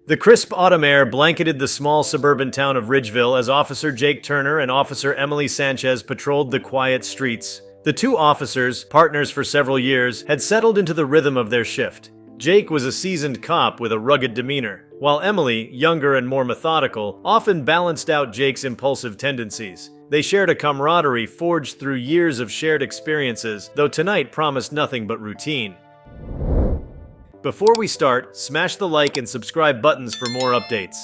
The crisp autumn air blanketed the small suburban town of Ridgeville as Officer Jake Turner and Officer Emily Sanchez patrolled the quiet streets. The two officers, partners for several years, had settled into the rhythm of their shift. Jake was a seasoned cop with a rugged demeanor, while Emily, younger and more methodical, often balanced out Jake's impulsive tendencies. They shared a camaraderie forged through years of shared experiences, though tonight promised nothing but routine. Before we start, smash the like and subscribe buttons for more updates.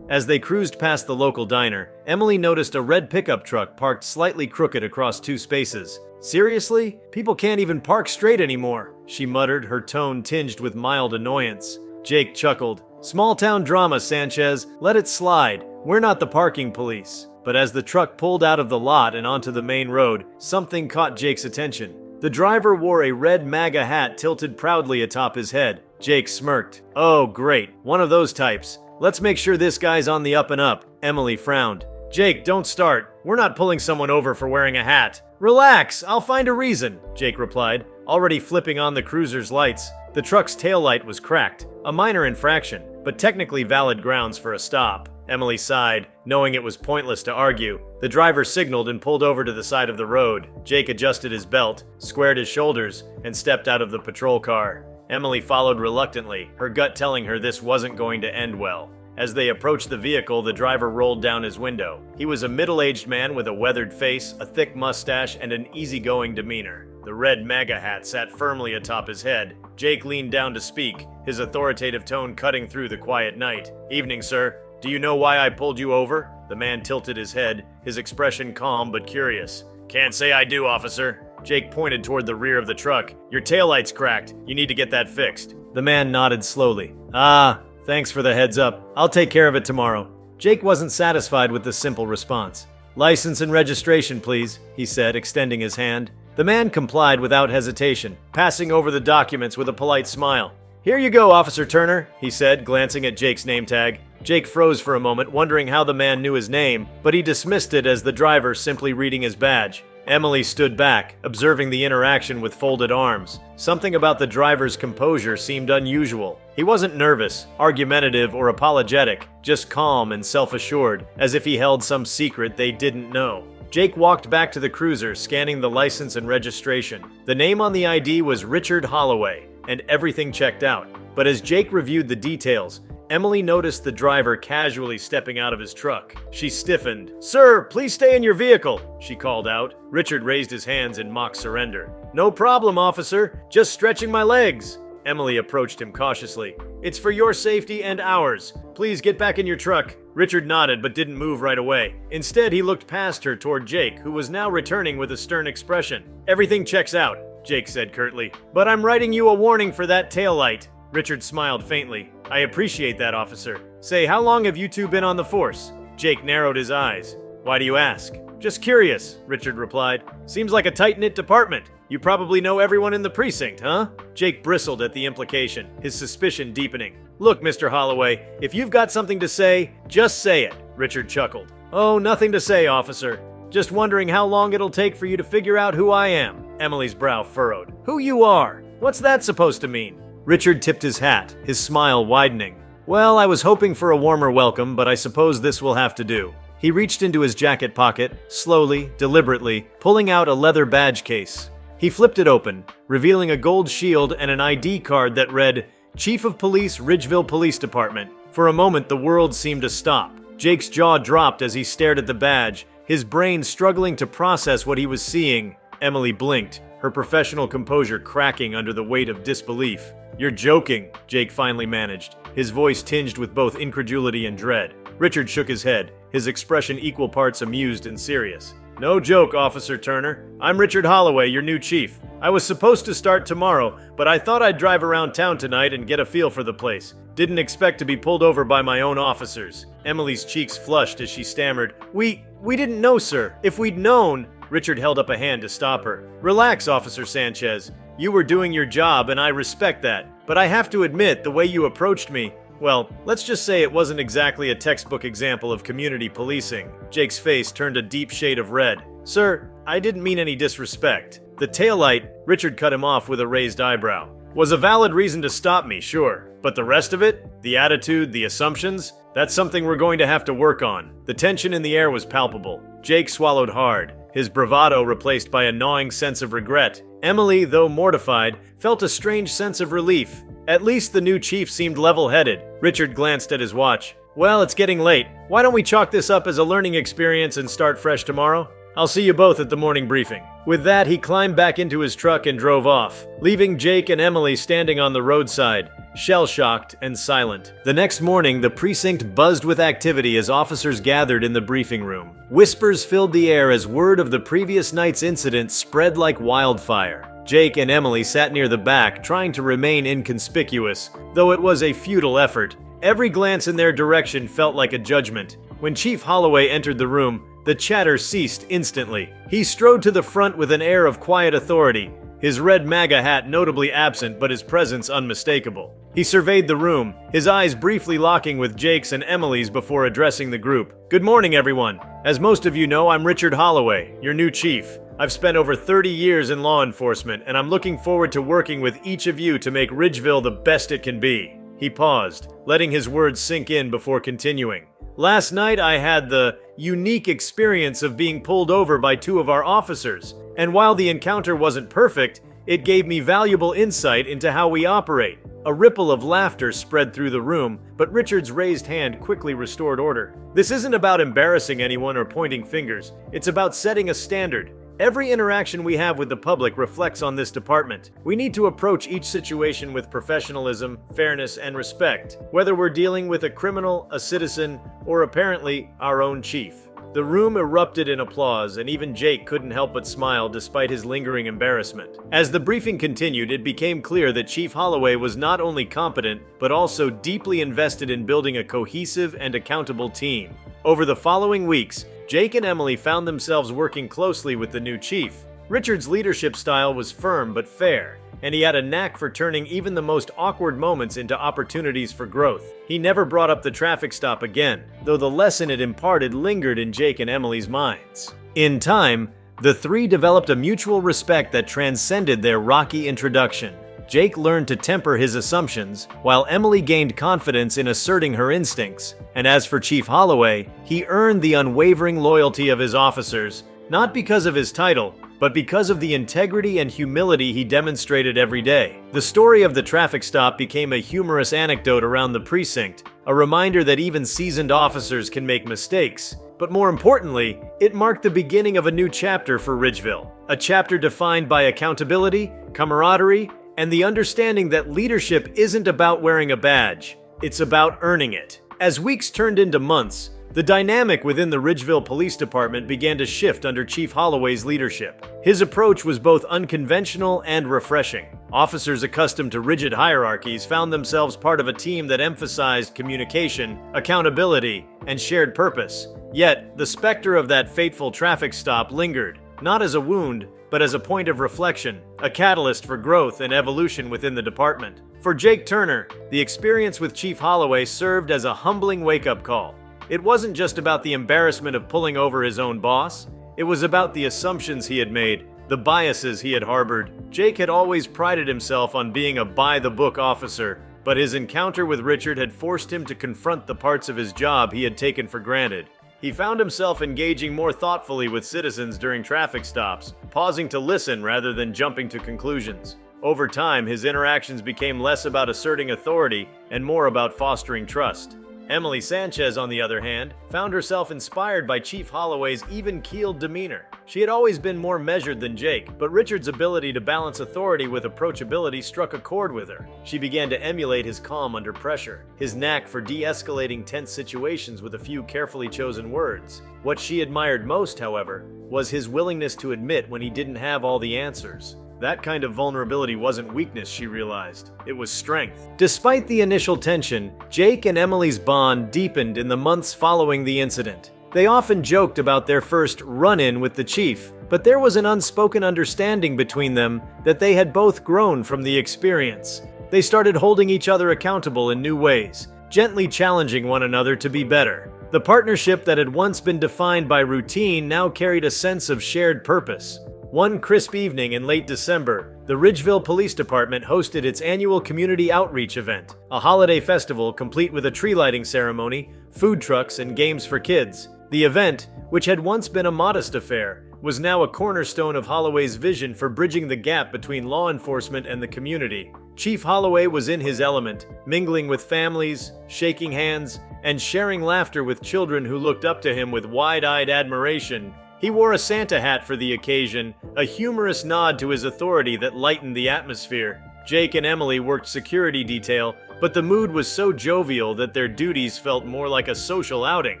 As they cruised past the local diner, Emily noticed a red pickup truck parked slightly crooked across two spaces. "Seriously? People can't even park straight anymore," she muttered, her tone tinged with mild annoyance. Jake chuckled. "Small town drama, Sanchez. Let it slide. We're not the parking police." But as the truck pulled out of the lot and onto the main road, something caught Jake's attention. The driver wore a red MAGA hat tilted proudly atop his head. Jake smirked. "Oh, great. One of those types. Let's make sure this guy's on the up and up." Emily frowned. "Jake, don't start. We're not pulling someone over for wearing a hat." "Relax, I'll find a reason," Jake replied, already flipping on the cruiser's lights. The truck's taillight was cracked, a minor infraction, but technically valid grounds for a stop. Emily sighed, knowing it was pointless to argue. The driver signaled and pulled over to the side of the road. Jake adjusted his belt, squared his shoulders, and stepped out of the patrol car. Emily followed reluctantly, her gut telling her this wasn't going to end well. As they approached the vehicle, the driver rolled down his window. He was a middle-aged man with a weathered face, a thick mustache, and an easygoing demeanor. The red MAGA hat sat firmly atop his head. Jake leaned down to speak, his authoritative tone cutting through the quiet night. "Evening, sir. Do you know why I pulled you over?" The man tilted his head, his expression calm but curious. "Can't say I do, officer." Jake pointed toward the rear of the truck. "Your taillight's cracked. You need to get that fixed." The man nodded slowly. "Ah, thanks for the heads up. I'll take care of it tomorrow." Jake wasn't satisfied with the simple response. "License and registration, please," he said, extending his hand. The man complied without hesitation, passing over the documents with a polite smile. "Here you go, Officer Turner," he said, glancing at Jake's name tag. Jake froze for a moment, wondering how the man knew his name, but he dismissed it as the driver simply reading his badge. Emily stood back, observing the interaction with folded arms. Something about the driver's composure seemed unusual. He wasn't nervous, argumentative, or apologetic, just calm and self-assured, as if he held some secret they didn't know. Jake walked back to the cruiser, scanning the license and registration. The name on the ID was Richard Holloway, and everything checked out. But as Jake reviewed the details, Emily noticed the driver casually stepping out of his truck. She stiffened. "Sir, please stay in your vehicle," she called out. Richard raised his hands in mock surrender. "No problem, officer. Just stretching my legs." Emily approached him cautiously. "It's for your safety and ours. Please get back in your truck." Richard nodded but didn't move right away. Instead, he looked past her toward Jake, who was now returning with a stern expression. "Everything checks out," Jake said curtly. "But I'm writing you a warning for that taillight." Richard smiled faintly. "I appreciate that, officer. Say, how long have you two been on the force?" Jake narrowed his eyes. "Why do you ask?" "Just curious," Richard replied. "Seems like a tight-knit department. You probably know everyone in the precinct, huh?" Jake bristled at the implication, his suspicion deepening. "Look, Mr. Holloway, if you've got something to say, just say it," Richard chuckled. "Oh, nothing to say, officer. Just wondering how long it'll take for you to figure out who I am." Emily's brow furrowed. "Who you are? What's that supposed to mean?" Richard tipped his hat, his smile widening. "Well, I was hoping for a warmer welcome, but I suppose this will have to do." He reached into his jacket pocket, slowly, deliberately, pulling out a leather badge case. He flipped it open, revealing a gold shield and an ID card that read, "Chief of Police, Ridgeville Police Department." For a moment, the world seemed to stop. Jake's jaw dropped as he stared at the badge, his brain struggling to process what he was seeing. Emily blinked, her professional composure cracking under the weight of disbelief. "You're joking," Jake finally managed, his voice tinged with both incredulity and dread. Richard shook his head, his expression equal parts amused and serious. "No joke, Officer Turner. I'm Richard Holloway, your new chief. I was supposed to start tomorrow, but I thought I'd drive around town tonight and get a feel for the place. Didn't expect to be pulled over by my own officers." Emily's cheeks flushed as she stammered, We didn't know, sir. If we'd known..." Richard held up a hand to stop her. "Relax, Officer Sanchez. You were doing your job, and I respect that. But I have to admit, the way you approached me, well, let's just say it wasn't exactly a textbook example of community policing." Jake's face turned a deep shade of red. "Sir, I didn't mean any disrespect. The taillight..." Richard cut him off with a raised eyebrow. was a valid reason to stop me, sure. But the rest of it, the attitude, the assumptions, that's something we're going to have to work on. The tension in the air was palpable. Jake swallowed hard, his bravado replaced by a gnawing sense of regret. Emily, though mortified, felt a strange sense of relief. At least the new chief seemed level-headed. Richard glanced at his watch. Well, it's getting late. Why don't we chalk this up as a learning experience and start fresh tomorrow? I'll see you both at the morning briefing. With that, he climbed back into his truck and drove off, leaving Jake and Emily standing on the roadside, shell-shocked and silent. The next morning, the precinct buzzed with activity as officers gathered in the briefing room. Whispers filled the air as word of the previous night's incident spread like wildfire. Jake and Emily sat near the back, trying to remain inconspicuous, though it was a futile effort. Every glance in their direction felt like a judgment. When Chief Holloway entered the room, the chatter ceased instantly. He strode to the front with an air of quiet authority, his red MAGA hat notably absent but his presence unmistakable. He surveyed the room, his eyes briefly locking with Jake's and Emily's before addressing the group. Good morning, everyone. As most of you know, I'm Richard Holloway, your new chief. I've spent over 30 years in law enforcement, and I'm looking forward to working with each of you to make Ridgeville the best it can be. He paused, letting his words sink in before continuing. Last night I had the unique experience of being pulled over by two of our officers, and while the encounter wasn't perfect, it gave me valuable insight into how we operate. A ripple of laughter spread through the room, but Richard's raised hand quickly restored order. This isn't about embarrassing anyone or pointing fingers, it's about setting a standard. Every interaction we have with the public reflects on this department. We need to approach each situation with professionalism, fairness, and respect, whether we're dealing with a criminal, a citizen, or apparently our own chief. The room erupted in applause, and even Jake couldn't help but smile despite his lingering embarrassment. As the briefing continued, it became clear that Chief Holloway was not only competent, but also deeply invested in building a cohesive and accountable team. Over the following weeks, Jake and Emily found themselves working closely with the new chief. Richard's leadership style was firm but fair, and he had a knack for turning even the most awkward moments into opportunities for growth. He never brought up the traffic stop again, though the lesson it imparted lingered in Jake and Emily's minds. In time, the three developed a mutual respect that transcended their rocky introduction. Jake learned to temper his assumptions, while Emily gained confidence in asserting her instincts. And as for Chief Holloway, he earned the unwavering loyalty of his officers, not because of his title, but because of the integrity and humility he demonstrated every day. The story of the traffic stop became a humorous anecdote around the precinct, a reminder that even seasoned officers can make mistakes. But more importantly, it marked the beginning of a new chapter for Ridgeville, a chapter defined by accountability, camaraderie, and the understanding that leadership isn't about wearing a badge, it's about earning it. As weeks turned into months, the dynamic within the Ridgeville Police Department began to shift under Chief Holloway's leadership. His approach was both unconventional and refreshing. Officers accustomed to rigid hierarchies found themselves part of a team that emphasized communication, accountability, and shared purpose. Yet, the specter of that fateful traffic stop lingered, not as a wound, but as a point of reflection, a catalyst for growth and evolution within the department. For Jake Turner, the experience with Chief Holloway served as a humbling wake-up call. It wasn't just about the embarrassment of pulling over his own boss, it was about the assumptions he had made, the biases he had harbored. Jake had always prided himself on being a by-the-book officer, but his encounter with Richard had forced him to confront the parts of his job he had taken for granted. He found himself engaging more thoughtfully with citizens during traffic stops, pausing to listen rather than jumping to conclusions. Over time, his interactions became less about asserting authority and more about fostering trust. Emily Sanchez, on the other hand, found herself inspired by Chief Holloway's even-keeled demeanor. She had always been more measured than Jake, but Richard's ability to balance authority with approachability struck a chord with her. She began to emulate his calm under pressure, his knack for de-escalating tense situations with a few carefully chosen words. What she admired most, however, was his willingness to admit when he didn't have all the answers. That kind of vulnerability wasn't weakness, she realized. It was strength. Despite the initial tension, Jake and Emily's bond deepened in the months following the incident. They often joked about their first run-in with the chief, but there was an unspoken understanding between them that they had both grown from the experience. They started holding each other accountable in new ways, gently challenging one another to be better. The partnership that had once been defined by routine now carried a sense of shared purpose. One crisp evening in late December, the Ridgeville Police Department hosted its annual community outreach event, a holiday festival complete with a tree lighting ceremony, food trucks, and games for kids. The event, which had once been a modest affair, was now a cornerstone of Holloway's vision for bridging the gap between law enforcement and the community. Chief Holloway was in his element, mingling with families, shaking hands, and sharing laughter with children who looked up to him with wide-eyed admiration. He wore a Santa hat for the occasion, a humorous nod to his authority that lightened the atmosphere. Jake and Emily worked security detail, but the mood was so jovial that their duties felt more like a social outing.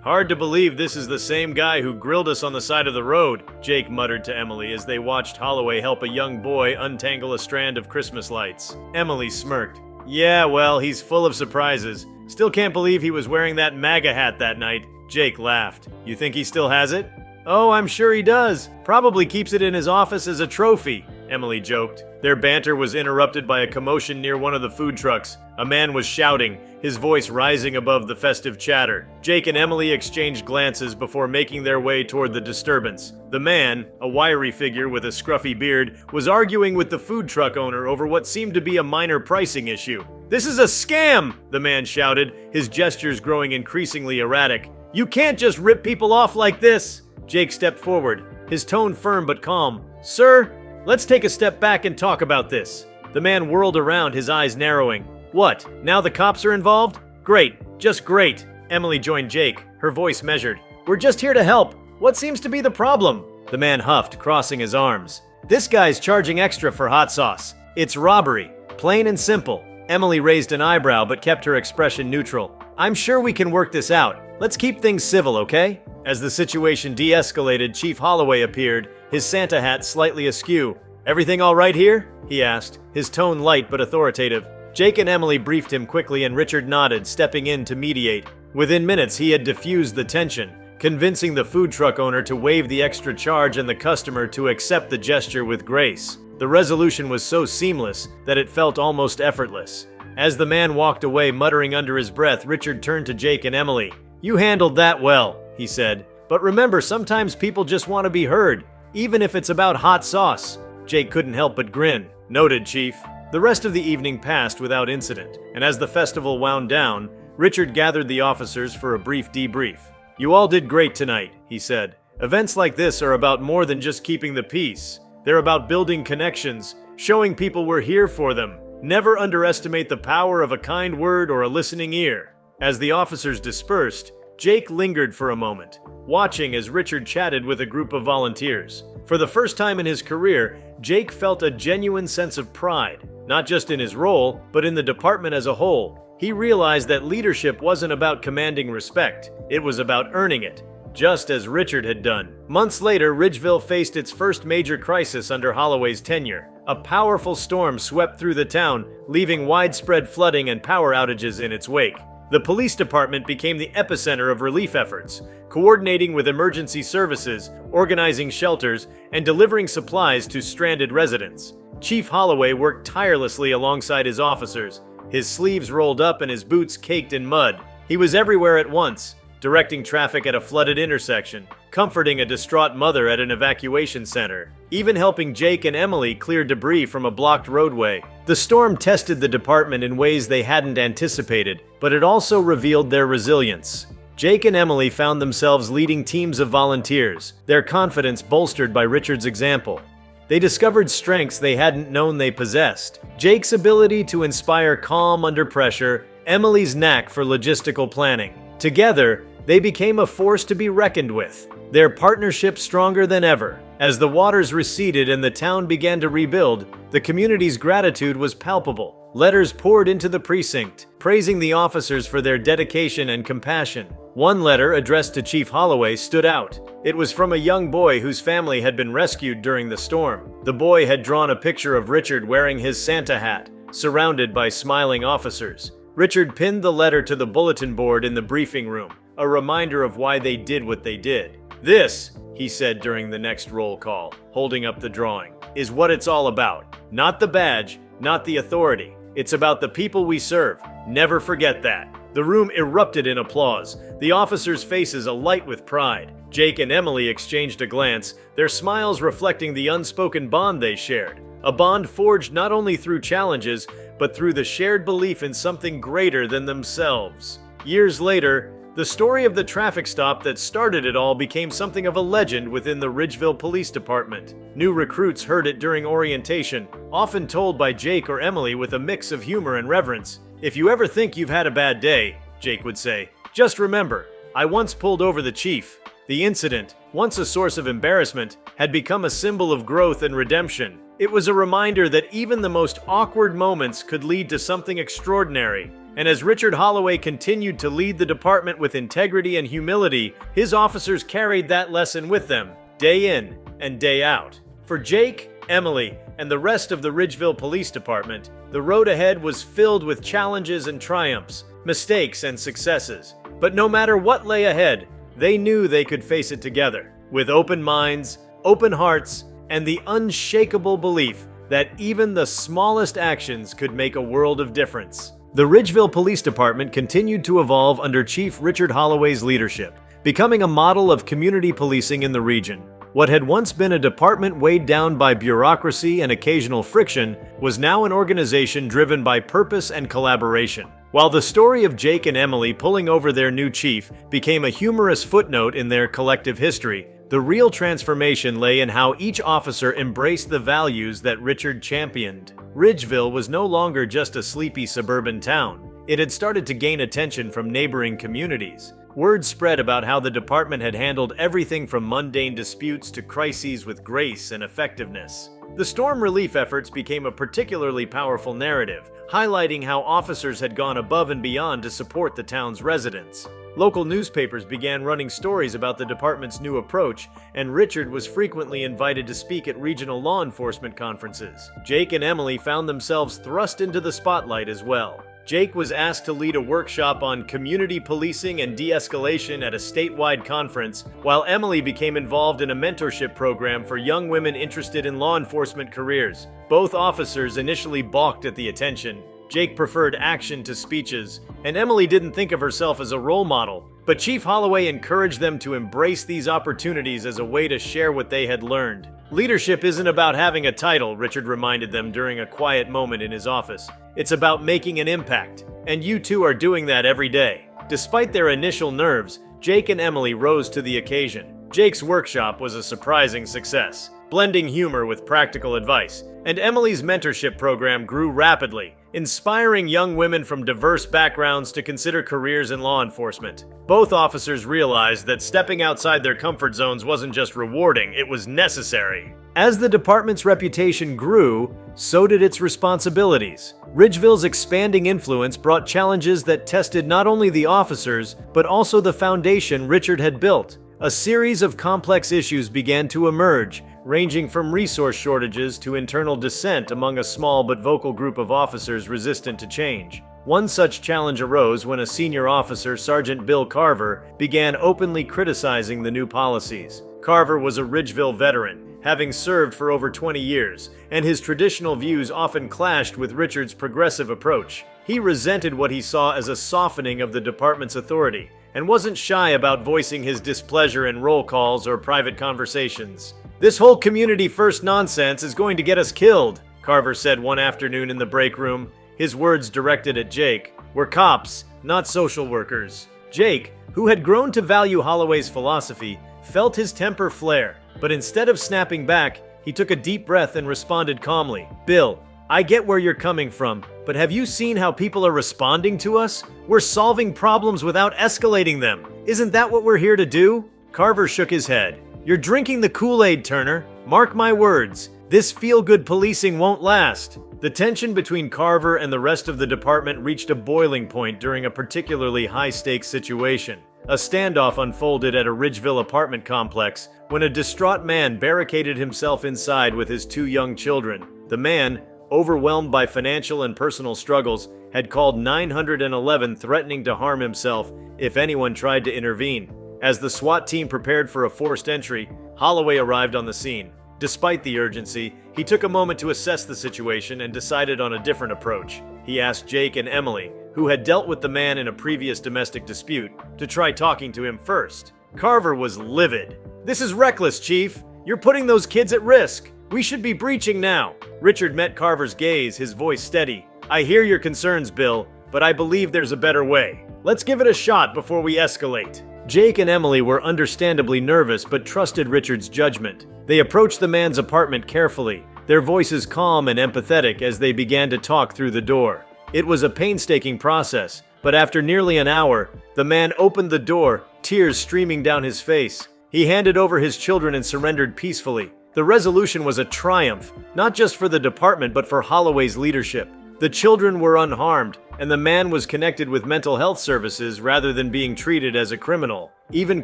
"Hard to believe this is the same guy who grilled us on the side of the road," Jake muttered to Emily as they watched Holloway help a young boy untangle a strand of Christmas lights. Emily smirked. "Yeah, well, he's full of surprises. Still can't believe he was wearing that MAGA hat that night." Jake laughed. "You think he still has it?" "Oh, I'm sure he does. Probably keeps it in his office as a trophy," Emily joked. Their banter was interrupted by a commotion near one of the food trucks. A man was shouting, his voice rising above the festive chatter. Jake and Emily exchanged glances before making their way toward the disturbance. The man, a wiry figure with a scruffy beard, was arguing with the food truck owner over what seemed to be a minor pricing issue. "This is a scam!" the man shouted, his gestures growing increasingly erratic. "You can't just rip people off like this!" Jake stepped forward, his tone firm but calm. "Sir, let's take a step back and talk about this." The man whirled around, his eyes narrowing. "What, now the cops are involved? Great, just great." Emily joined Jake, her voice measured. "We're just here to help. What seems to be the problem?" The man huffed, crossing his arms. "This guy's charging extra for hot sauce. It's robbery, plain and simple." Emily raised an eyebrow but kept her expression neutral. "I'm sure we can work this out. Let's keep things civil, okay?" As the situation de-escalated, Chief Holloway appeared, his Santa hat slightly askew. "Everything all right here?" he asked, his tone light but authoritative. Jake and Emily briefed him quickly and Richard nodded, stepping in to mediate. Within minutes, he had diffused the tension, convincing the food truck owner to waive the extra charge and the customer to accept the gesture with grace. The resolution was so seamless that it felt almost effortless. As the man walked away, muttering under his breath, Richard turned to Jake and Emily. "You handled that well," he said. "But remember, sometimes people just want to be heard, even if it's about hot sauce." Jake couldn't help but grin. "Noted, Chief." The rest of the evening passed without incident, and as the festival wound down, Richard gathered the officers for a brief debrief. "You all did great tonight," he said. "Events like this are about more than just keeping the peace. They're about building connections, showing people we're here for them. Never underestimate the power of a kind word or a listening ear." As the officers dispersed, Jake lingered for a moment, watching as Richard chatted with a group of volunteers. For the first time in his career, Jake felt a genuine sense of pride, not just in his role, but in the department as a whole. He realized that leadership wasn't about commanding respect, it was about earning it, just as Richard had done. Months later, Ridgeville faced its first major crisis under Holloway's tenure. A powerful storm swept through the town, leaving widespread flooding and power outages in its wake. The police department became the epicenter of relief efforts, coordinating with emergency services, organizing shelters, and delivering supplies to stranded residents. Chief Holloway worked tirelessly alongside his officers, his sleeves rolled up and his boots caked in mud. He was everywhere at once, directing traffic at a flooded intersection, comforting a distraught mother at an evacuation center, even helping Jake and Emily clear debris from a blocked roadway. The storm tested the department in ways they hadn't anticipated, but it also revealed their resilience. Jake and Emily found themselves leading teams of volunteers, their confidence bolstered by Richard's example. They discovered strengths they hadn't known they possessed. Jake's ability to inspire calm under pressure, Emily's knack for logistical planning. Together, they became a force to be reckoned with, their partnership stronger than ever. As the waters receded and the town began to rebuild, the community's gratitude was palpable. Letters poured into the precinct, praising the officers for their dedication and compassion. One letter, addressed to Chief Holloway, stood out. It was from a young boy whose family had been rescued during the storm. The boy had drawn a picture of Richard wearing his Santa hat, surrounded by smiling officers. Richard pinned the letter to the bulletin board in the briefing room, a reminder of why they did what they did. "This," he said during the next roll call, holding up the drawing, "is what it's all about. Not the badge, not the authority. It's about the people we serve. Never forget that." The room erupted in applause, the officers' faces alight with pride. Jake and Emily exchanged a glance, their smiles reflecting the unspoken bond they shared. a bond forged not only through challenges, but through the shared belief in something greater than themselves. Years later, the story of the traffic stop that started it all became something of a legend within the Ridgeville Police Department. New recruits heard it during orientation, often told by Jake or Emily with a mix of humor and reverence. "If you ever think you've had a bad day," Jake would say, "just remember, I once pulled over the chief." The incident, once a source of embarrassment, had become a symbol of growth and redemption. It was a reminder that even the most awkward moments could lead to something extraordinary. And as Richard Holloway continued to lead the department with integrity and humility, his officers carried that lesson with them, day in and day out. For Jake, Emily, and the rest of the Ridgeville Police Department, the road ahead was filled with challenges and triumphs, mistakes and successes. But no matter what lay ahead, they knew they could face it together, with open minds, open hearts, and the unshakable belief that even the smallest actions could make a world of difference. The Ridgeville Police Department continued to evolve under Chief Richard Holloway's leadership, becoming a model of community policing in the region. What had once been a department weighed down by bureaucracy and occasional friction was now an organization driven by purpose and collaboration. While the story of Jake and Emily pulling over their new chief became a humorous footnote in their collective history, the real transformation lay in how each officer embraced the values that Richard championed. Ridgeville was no longer just a sleepy suburban town. It had started to gain attention from neighboring communities. Word spread about how the department had handled everything from mundane disputes to crises with grace and effectiveness. The storm relief efforts became a particularly powerful narrative, highlighting how officers had gone above and beyond to support the town's residents. Local newspapers began running stories about the department's new approach, and Richard was frequently invited to speak at regional law enforcement conferences. Jake and Emily found themselves thrust into the spotlight as well. Jake was asked to lead a workshop on community policing and de-escalation at a statewide conference, while Emily became involved in a mentorship program for young women interested in law enforcement careers. Both officers initially balked at the attention. Jake preferred action to speeches, and Emily didn't think of herself as a role model. But Chief Holloway encouraged them to embrace these opportunities as a way to share what they had learned. "Leadership isn't about having a title," Richard reminded them during a quiet moment in his office. "It's about making an impact, and you two are doing that every day." Despite their initial nerves, Jake and Emily rose to the occasion. Jake's workshop was a surprising success, blending humor with practical advice, and Emily's mentorship program grew rapidly, inspiring young women from diverse backgrounds to consider careers in law enforcement. Both officers realized that stepping outside their comfort zones wasn't just rewarding, it was necessary. As the department's reputation grew, so did its responsibilities. Ridgeville's expanding influence brought challenges that tested not only the officers, but also the foundation Richard had built. A series of complex issues began to emerge, ranging from resource shortages to internal dissent among a small but vocal group of officers resistant to change. One such challenge arose when a senior officer, Sergeant Bill Carver, began openly criticizing the new policies. Carver was a Ridgeville veteran, having served for over 20 years, and his traditional views often clashed with Richard's progressive approach. He resented what he saw as a softening of the department's authority, and wasn't shy about voicing his displeasure in roll calls or private conversations. "This whole community-first nonsense is going to get us killed," Carver said one afternoon in the break room, his words directed at Jake. "We're cops, not social workers." Jake, who had grown to value Holloway's philosophy, felt his temper flare, but instead of snapping back, he took a deep breath and responded calmly. "Bill, I get where you're coming from, but have you seen how people are responding to us? We're solving problems without escalating them. Isn't that what we're here to do?" Carver shook his head. "You're drinking the Kool-Aid, Turner. Mark my words, this feel-good policing won't last." The tension between Carver and the rest of the department reached a boiling point during a particularly high-stakes situation. A standoff unfolded at a Ridgeville apartment complex when a distraught man barricaded himself inside with his two young children. The man, overwhelmed by financial and personal struggles, had called 911 threatening to harm himself if anyone tried to intervene. As the SWAT team prepared for a forced entry, Holloway arrived on the scene. Despite the urgency, he took a moment to assess the situation and decided on a different approach. He asked Jake and Emily, who had dealt with the man in a previous domestic dispute, to try talking to him first. Carver was livid. "This is reckless, Chief. You're putting those kids at risk. We should be breaching now. Richard met Carver's gaze, his voice steady. I hear your concerns, Bill, but I believe there's a better way. Let's give it a shot before we escalate. Jake and Emily were understandably nervous but trusted Richard's judgment. They approached the man's apartment carefully, their voices calm and empathetic as they began to talk through the door. It was a painstaking process, but after nearly an hour, the man opened the door, tears streaming down his face. He handed over his children and surrendered peacefully. The resolution was a triumph, not just for the department but for Holloway's leadership. The children were unharmed, and the man was connected with mental health services rather than being treated as a criminal. Even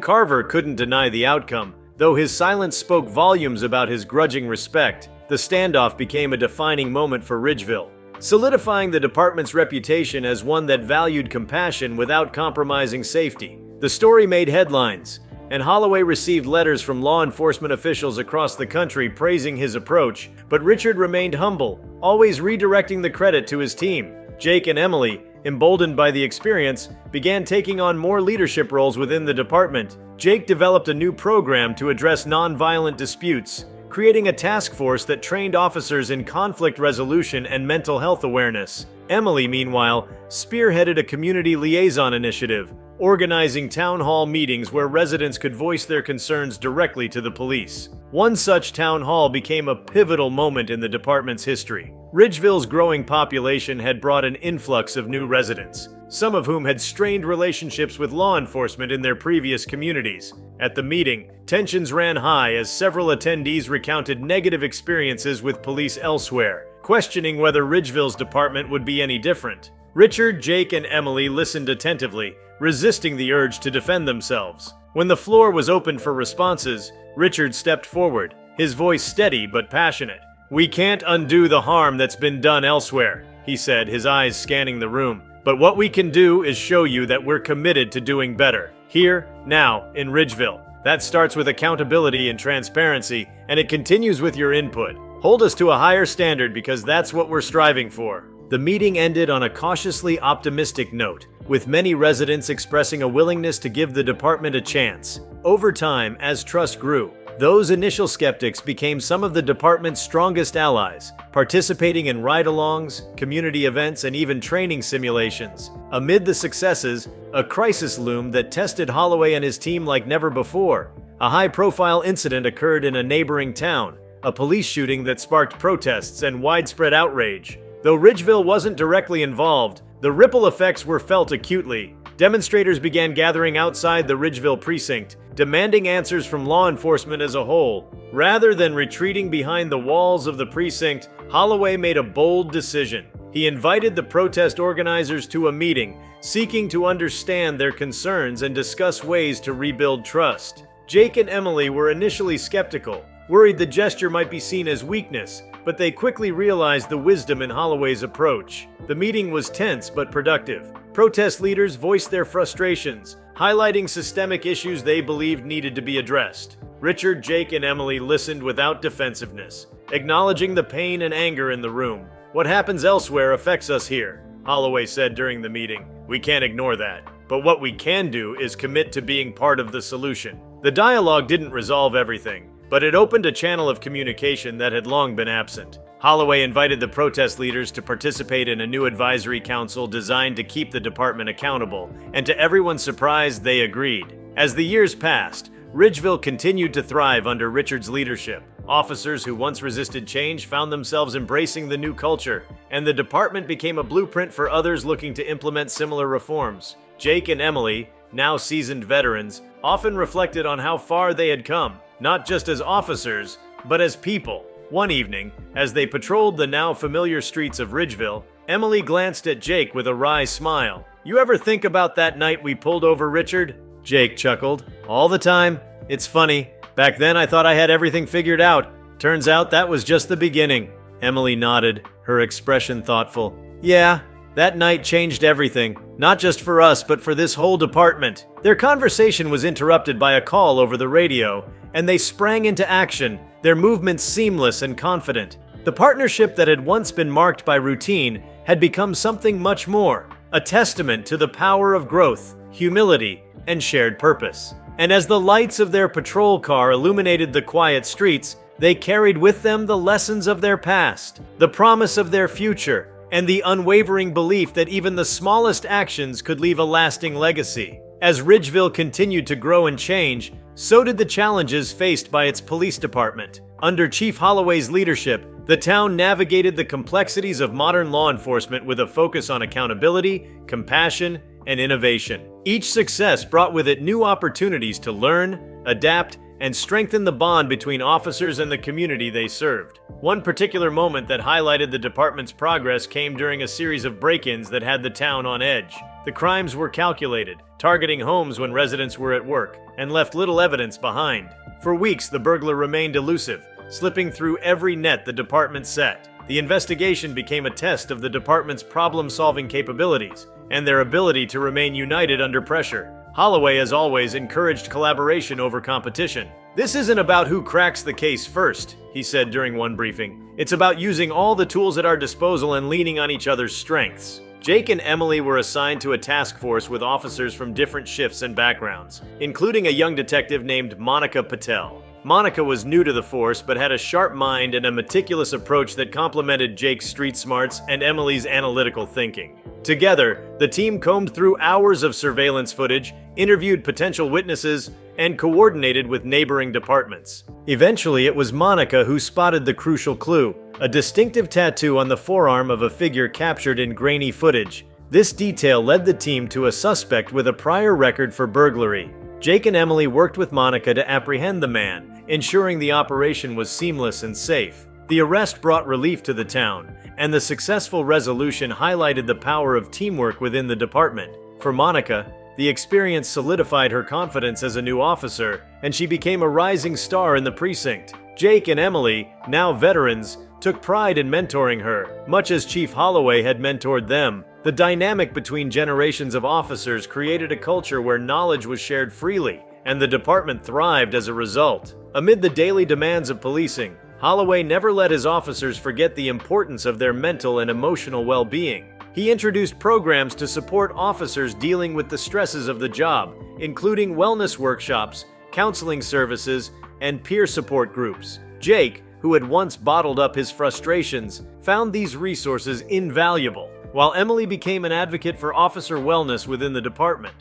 Carver couldn't deny the outcome. Though his silence spoke volumes about his grudging respect, the standoff became a defining moment for Ridgeville, solidifying the department's reputation as one that valued compassion without compromising safety. The story made headlines, and Holloway received letters from law enforcement officials across the country praising his approach, but Richard remained humble, always redirecting the credit to his team. Jake and Emily, emboldened by the experience, began taking on more leadership roles within the department. Jake developed a new program to address nonviolent disputes, creating a task force that trained officers in conflict resolution and mental health awareness. Emily, meanwhile, spearheaded a community liaison initiative, organizing town hall meetings where residents could voice their concerns directly to the police. One such town hall became a pivotal moment in the department's history. Ridgeville's growing population had brought an influx of new residents, some of whom had strained relationships with law enforcement in their previous communities. At the meeting, tensions ran high as several attendees recounted negative experiences with police elsewhere, questioning whether Ridgeville's department would be any different. Richard, Jake, and Emily listened attentively, resisting the urge to defend themselves. When the floor was opened for responses, Richard stepped forward, his voice steady but passionate. "We can't undo the harm that's been done elsewhere," he said, his eyes scanning the room. "But what we can do is show you that we're committed to doing better, here, now, in Ridgeville. That starts with accountability and transparency, and it continues with your input. Hold us to a higher standard because that's what we're striving for." The meeting ended on a cautiously optimistic note, with many residents expressing a willingness to give the department a chance. Over time, as trust grew, those initial skeptics became some of the department's strongest allies, participating in ride-alongs, community events, and even training simulations. Amid the successes, a crisis loomed that tested Holloway and his team like never before. A high-profile incident occurred in a neighboring town, a police shooting that sparked protests and widespread outrage. Though Ridgeville wasn't directly involved, the ripple effects were felt acutely. Demonstrators began gathering outside the Ridgeville precinct, demanding answers from law enforcement as a whole. Rather than retreating behind the walls of the precinct, Holloway made a bold decision. He invited the protest organizers to a meeting, seeking to understand their concerns and discuss ways to rebuild trust. Jake and Emily were initially skeptical, worried the gesture might be seen as weakness, but they quickly realized the wisdom in Holloway's approach. The meeting was tense but productive. Protest leaders voiced their frustrations, highlighting systemic issues they believed needed to be addressed. Richard, Jake, and Emily listened without defensiveness, acknowledging the pain and anger in the room. "What happens elsewhere affects us here," Holloway said during the meeting. "We can't ignore that. But what we can do is commit to being part of the solution." The dialogue didn't resolve everything, but it opened a channel of communication that had long been absent. Holloway invited the protest leaders to participate in a new advisory council designed to keep the department accountable, and to everyone's surprise, they agreed. As the years passed, Ridgeville continued to thrive under Richard's leadership. Officers who once resisted change found themselves embracing the new culture, and the department became a blueprint for others looking to implement similar reforms. Jake and Emily, now seasoned veterans, often reflected on how far they had come, not just as officers, but as people. One evening, as they patrolled the now familiar streets of Ridgeville, Emily glanced at Jake with a wry smile. "You ever think about that night we pulled over Richard?" Jake chuckled. "All the time. It's funny. Back then I thought I had everything figured out. Turns out that was just the beginning." Emily nodded, her expression thoughtful. "Yeah, that night changed everything. Not just for us, but for this whole department." Their conversation was interrupted by a call over the radio, and they sprang into action, their movements seamless and confident. The partnership that had once been marked by routine had become something much more, a testament to the power of growth, humility, and shared purpose. And as the lights of their patrol car illuminated the quiet streets, They carried with them the lessons of their past, the promise of their future, and the unwavering belief that even the smallest actions could leave a lasting legacy. As Ridgeville continued to grow and change, so did the challenges faced by its police department. Under Chief Holloway's leadership, the town navigated the complexities of modern law enforcement with a focus on accountability, compassion, and innovation. Each success brought with it new opportunities to learn, adapt, and strengthen the bond between officers and the community they served. One particular moment that highlighted the department's progress came during a series of break-ins that had the town on edge. The crimes were calculated, targeting homes when residents were at work, and left little evidence behind. For weeks, the burglar remained elusive, slipping through every net the department set. The investigation became a test of the department's problem-solving capabilities and their ability to remain united under pressure. Holloway, as always, encouraged collaboration over competition. "This isn't about who cracks the case first," he said during one briefing. "It's about using all the tools at our disposal and leaning on each other's strengths." Jake and Emily were assigned to a task force with officers from different shifts and backgrounds, including a young detective named Monica Patel. Monica was new to the force but had a sharp mind and a meticulous approach that complemented Jake's street smarts and Emily's analytical thinking. Together, the team combed through hours of surveillance footage, interviewed potential witnesses, and coordinated with neighboring departments. Eventually, it was Monica who spotted the crucial clue, a distinctive tattoo on the forearm of a figure captured in grainy footage. This detail led the team to a suspect with a prior record for burglary. Jake and Emily worked with Monica to apprehend the man, ensuring the operation was seamless and safe. The arrest brought relief to the town, and the successful resolution highlighted the power of teamwork within the department. For Monica, the experience solidified her confidence as a new officer, and she became a rising star in the precinct. Jake and Emily, now veterans, took pride in mentoring her, much as Chief Holloway had mentored them. The dynamic between generations of officers created a culture where knowledge was shared freely, and the department thrived as a result. Amid the daily demands of policing, Holloway never let his officers forget the importance of their mental and emotional well-being. He introduced programs to support officers dealing with the stresses of the job, including wellness workshops, counseling services, and peer support groups. Jake, who had once bottled up his frustrations, found these resources invaluable, while Emily became an advocate for officer wellness within the department.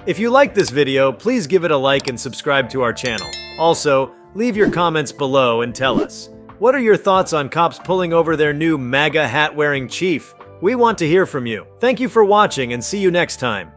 If you liked this video, please give it a like and subscribe to our channel. Also, leave your comments below and tell us, what are your thoughts on cops pulling over their new MAGA hat-wearing chief? We want to hear from you. Thank you for watching and see you next time.